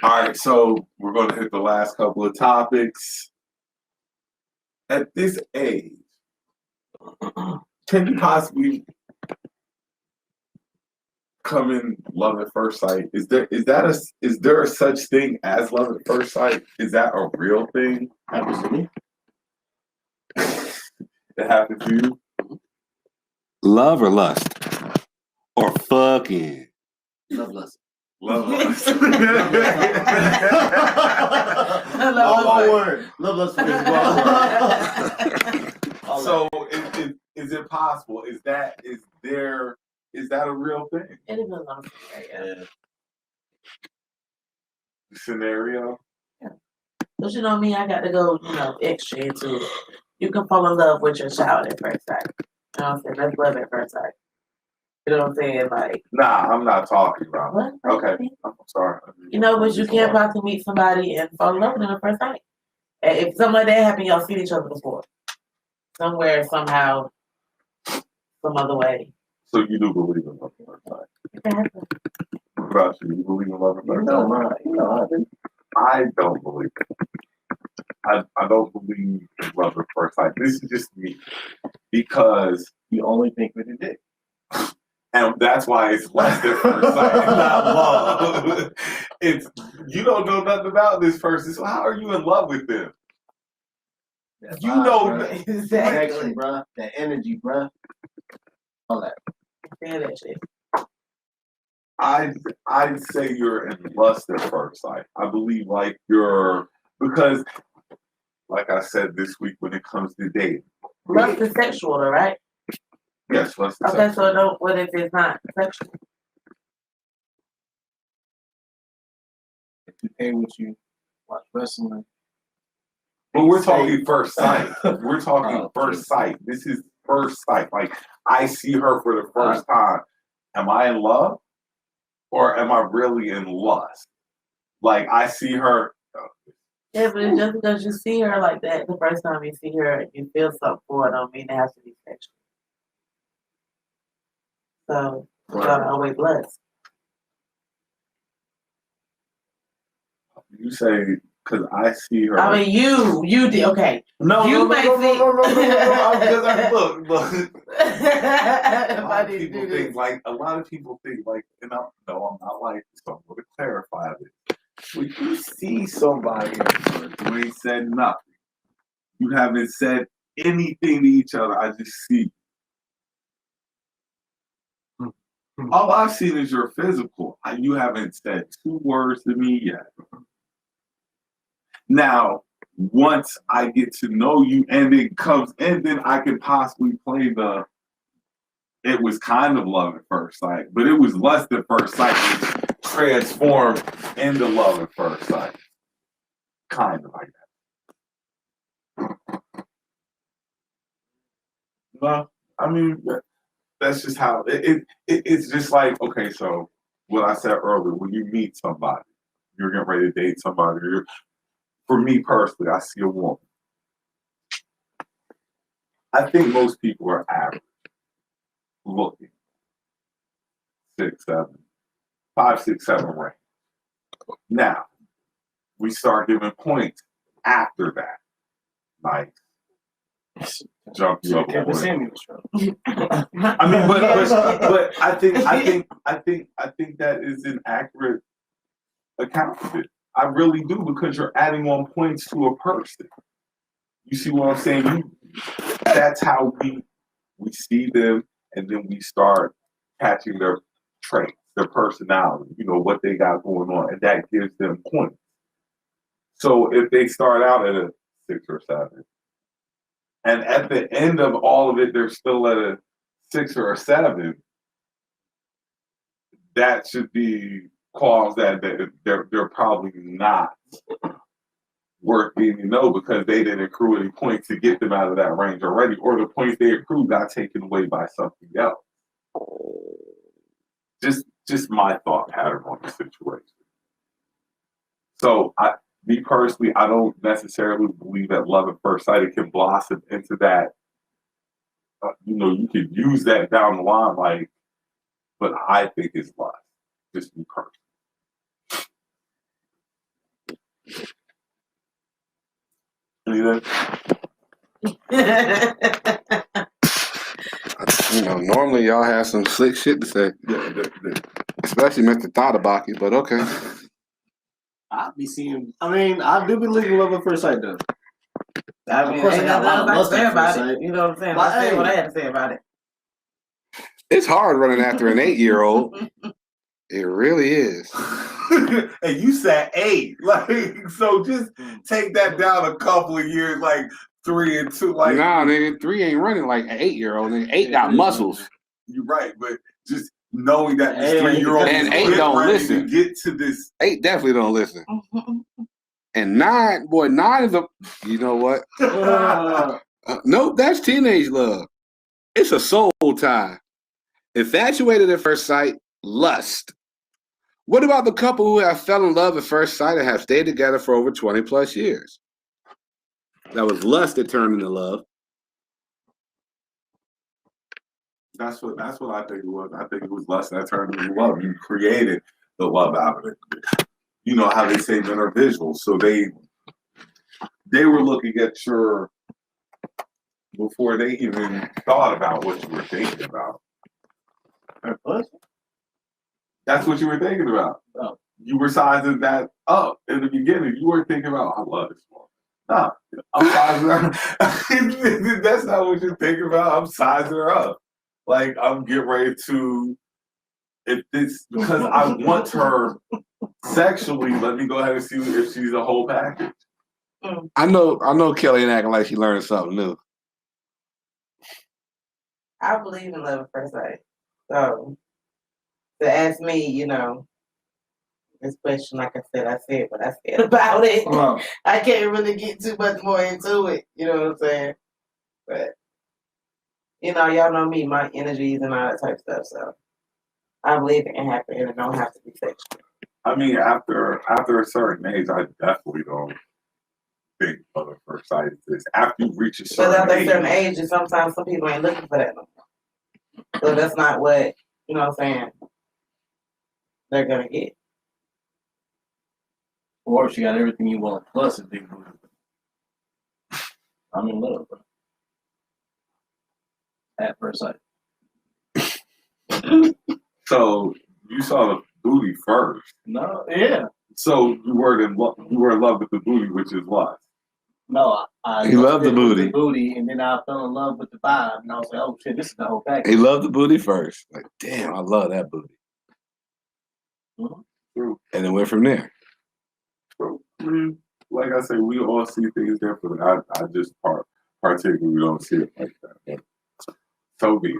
All right, so we're going to hit the last couple of topics. At this age, can you possibly come in love at first sight? Is there a such thing as love at first sight? Is that a real thing? Absolutely. It happened to you? Love or lust? Or fucking? Love lust. Love lust. All one word. Love lust. So is it possible? Is that a real thing? It is a long scenario. Scenario? Yeah. But you know me, I got to go, extra into it. You can fall in love with your child at first sight. You know what I'm saying? That's love at first sight. You know what I'm saying? Like, nah, I'm not talking about what? Okay. I'm sorry. But you can't possibly meet somebody and fall in love with them at first sight. If something like that happened, y'all seen each other before. Somewhere, somehow, some other way. So you do believe in love at first sight? Exactly. What about you? You believe in love at first sight? I don't believe it. I don't believe in love at first sight. This is just me. Because you only think with your dick. And that's why it's less than first sight, not love. It's you don't know nothing about this person, so how are you in love with them? That you vibe, know bruh. Exactly, connection, bro. That energy, bro. All that. Yeah, that shit. I'd say you're in lust at first sight. I believe because like I said this week when it comes to dating. Lust is sexual, though, right? Yes, lust is okay, sexual. so what if it's not sexual? If you pay what you watch wrestling. But we're talking first sight. We're talking first sight. This is first sight. Like I see her for the first time. Am I in love? Or am I really in lust? Like I see her. Yeah, but just because you see her like that the first time you see her and you feel something for it, don't mean it has to be sexual. So you gotta always lust. You say because I see her. I mean, you did okay. No. Because look. A lot of people think like, and I'm not like this. So I'm going to clarify this. When you see somebody in person, you ain't said nothing. You haven't said anything to each other. I just see. All I've seen is your physical. You haven't said 2 words to me yet. Now, once I get to know you and it comes in, then I can possibly play it was kind of love at first sight, but it was less than first sight, which transformed into love at first sight. Kind of like that. No, I mean, that's just how it's just like, okay, so what I said earlier, when you meet somebody, you're getting ready to date somebody, for me personally, I see a woman. I think most people are average looking. 6, 7, 5, 6, 7 range. Now, we start giving points after that. Nice. Jump you up. I mean, but I think that is an accurate account of it. I really do, because you're adding on points to a person. You see what I'm saying? That's how we see them, and then we start catching their traits, their personality, what they got going on, and that gives them points. So if they start out at a 6 or 7, and at the end of all of it, they're still at a 6 or a 7, that should be cause that they're probably not worth getting to know, because they didn't accrue any points to get them out of that range already, or the points they accrued got taken away by something else. Just my thought pattern on the situation. So me personally, I don't necessarily believe that love at first sight, it can blossom into that. You could use that down the line, but I think it's lust. Just me personally. You know? Normally y'all have some slick shit to say, especially Mr. Baki, but okay. I be seeing. I mean, I do believe in love at first sight, though. I mean, Of course, I ain't got a lot of nothing else lust I can say at about first it. sight. You know what I'm saying? But I say hey. what I had to say about it. It's hard running after an 8-year-old. It really is. And you said 8, like, so just take that down a couple of years, like 3 and 2, like. Nah, nigga, 3 ain't running like an 8-year-old. Nigga, 8 got muscles. You're right, but just knowing that this Hey, 3-year-old and is 8 getting don't ready listen. to get to this. 8 definitely don't listen. And 9 is a. You know what? Nope, that's teenage love. It's a soul tie. Infatuated at first sight, lust. What about the couple who have fell in love at first sight and have stayed together for over 20 plus years? That was lust that turned into love. That's what I think it was. I think it was lust that turned into love. You created the love out of it. You know how they say men are visual, so they were looking at your before they even thought about what you were thinking about. What? That's what you were thinking about. Oh. You were sizing that up in the beginning. You weren't thinking about, I love this one. No, I'm sizing her. That's not what you're thinking about. I'm sizing her up. Like, I'm getting ready to, if this, because I want her sexually, let me go ahead and see if she's a whole package. I know Kelly ain't acting like she learned something new. I believe in love at first sight. So, to ask me, you know, this question, like I said what I said about it. I can't really get too much more into it. You know what I'm saying? But, you know, y'all know me, my energies and all that type of stuff. So, I believe it can happen and it don't have to be sexual. I mean, after a certain age, I definitely don't think love at first sight exists. After you reach a certain Because after age. a certain age, and sometimes some people ain't looking for that no more. So that's not what, you know what I'm saying, they're going to get. Or if she got everything you want, plus a big booty. I'm in love, bro. At first sight. So you saw the booty first. No, yeah. So you were in love with the booty, which is what? No, I He loved the booty. And then I fell in love with the vibe, and I was like, "Oh shit, this is the whole package." He loved the booty first. Like, damn, I love that booty. Mm-hmm. True. And then went from there. True. Like I say, we all see things differently. I just particularly don't see it like that. But so be it.